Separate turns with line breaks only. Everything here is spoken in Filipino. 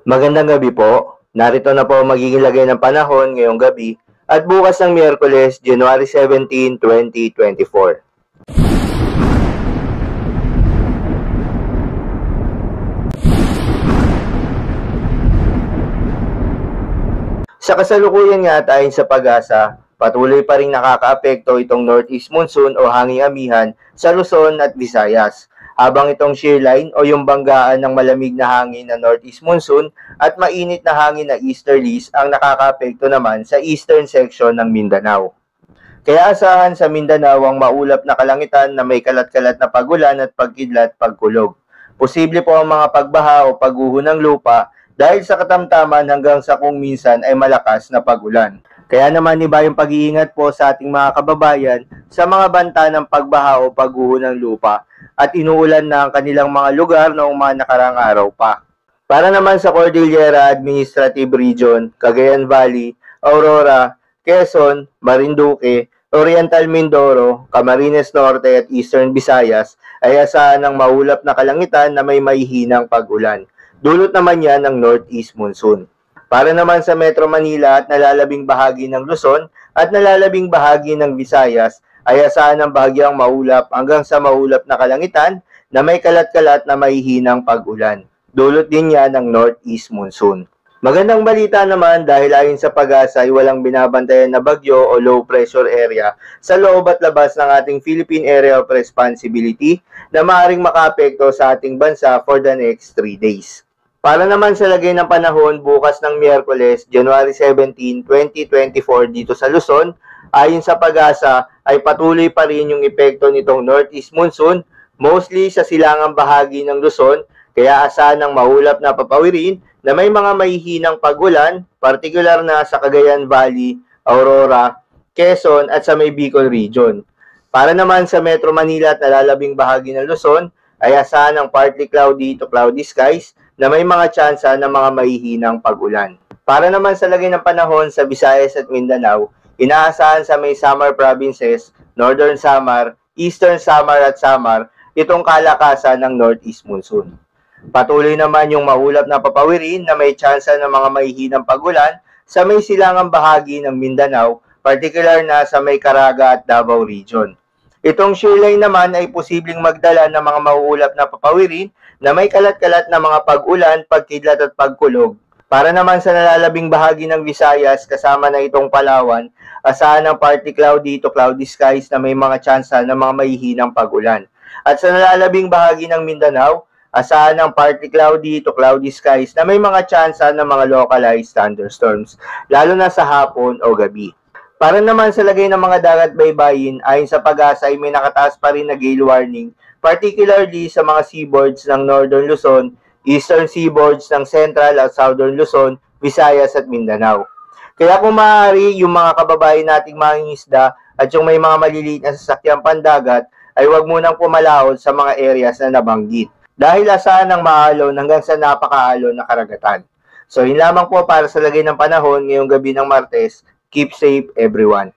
Magandang gabi po. Narito na po ang magiging lagay ng panahon ngayong gabi at bukas ng Miyerkules, January 17, 2024. Sa kasalukuyan nga at ayon sa Pag-asa, patuloy pa rin nakakaapekto itong Northeast Monsoon o hanging amihan sa Luzon at Visayas. Habang itong shear line o yung banggaan ng malamig na hangin na Northeast Monsoon at mainit na hangin na Easterlies ang nakakaapekto naman sa eastern section ng Mindanao. Kaya asahan sa Mindanao ang maulap na kalangitan na may kalat-kalat na pagulan at pagkidlat pagkulog. Posible po ang mga pagbaha o pagguho ng lupa dahil sa katamtaman hanggang sa kung minsan ay malakas na pagulan. Kaya naman iba yung pag-iingat po sa ating mga kababayan sa mga banta ng pagbaha o pagguho ng lupa at inuulan na ang kanilang mga lugar noong mga nakarang araw pa. Para naman sa Cordillera Administrative Region, Cagayan Valley, Aurora, Quezon, Marinduque, Oriental Mindoro, Camarines Norte at Eastern Visayas ay asahan ng maulap na kalangitan na may mahihinang pag-ulan. Dulot naman yan ng Northeast Monsoon. Para naman sa Metro Manila at nalalabing bahagi ng Luzon at nalalabing bahagi ng Visayas ay asahan ng bahagyang maulap hanggang sa maulap na kalangitan na may kalat-kalat na mahihinang pag-ulan. Dulot din yan ng Northeast Monsoon. Magandang balita naman dahil ayon sa Pag-asa ay walang binabantayan na bagyo o low pressure area sa loob at labas ng ating Philippine Area of Responsibility na maaaring makaapekto sa ating bansa for the next 3 days. Para naman sa lagay ng panahon bukas ng Miyerkules, January 17, 2024 dito sa Luzon, ayon sa Pag-asa ay patuloy pa rin yung epekto nitong Northeast Monsoon, mostly sa silangang bahagi ng Luzon, kaya asahan ng maulap na papawirin na may mga mahihinang pag-ulan, partikular na sa Cagayan Valley, Aurora, Quezon at sa may Bicol Region. Para naman sa Metro Manila at nalalabing bahagi ng Luzon, ay asahan ng partly cloudy to cloudy skies na may mga tsansa ng mga mahihinang pag-ulan. Para naman sa lagay ng panahon sa Visayas at Mindanao, inaasahan sa may Samar provinces, Northern Samar, Eastern Samar at Samar, itong kalakasan ng Northeast Monsoon. Patuloy naman yung maulap na papawirin na may tsansa ng mga mahihinang pag-ulan sa may silangang bahagi ng Mindanao, partikular na sa may Caraga at Davao Region. Itong shear line naman ay posibleng magdala ng mga mauulap na papawirin na may kalat-kalat na mga pag-ulan, pagkidlat at pagkulog. Para naman sa nalalabing bahagi ng Visayas kasama na itong Palawan, asahan ng partly cloudy to cloudy skies na may mga tsansa ng mga mahihinang pag-ulan. At sa nalalabing bahagi ng Mindanao, asahan ng partly cloudy to cloudy skies na may mga tsansa ng mga localized thunderstorms, lalo na sa hapon o gabi. Para naman sa lagay ng mga dagat baybayin, ayon sa Pag-asa ay may nakataas pa rin na gale warning, particularly sa mga seaboards ng Northern Luzon, Eastern seaboards ng Central at Southern Luzon, Visayas at Mindanao. Kaya kung maaari, yung mga kababayan nating mangingisda at yung may mga maliliit na sasakyang pandagat ay huwag munang pumalaot sa mga areas na nabanggit dahil asahan ng maalon hanggang sa napakaalon na karagatan. So yun lamang po para sa lagay ng panahon ngayong gabi ng Martes. Keep safe everyone.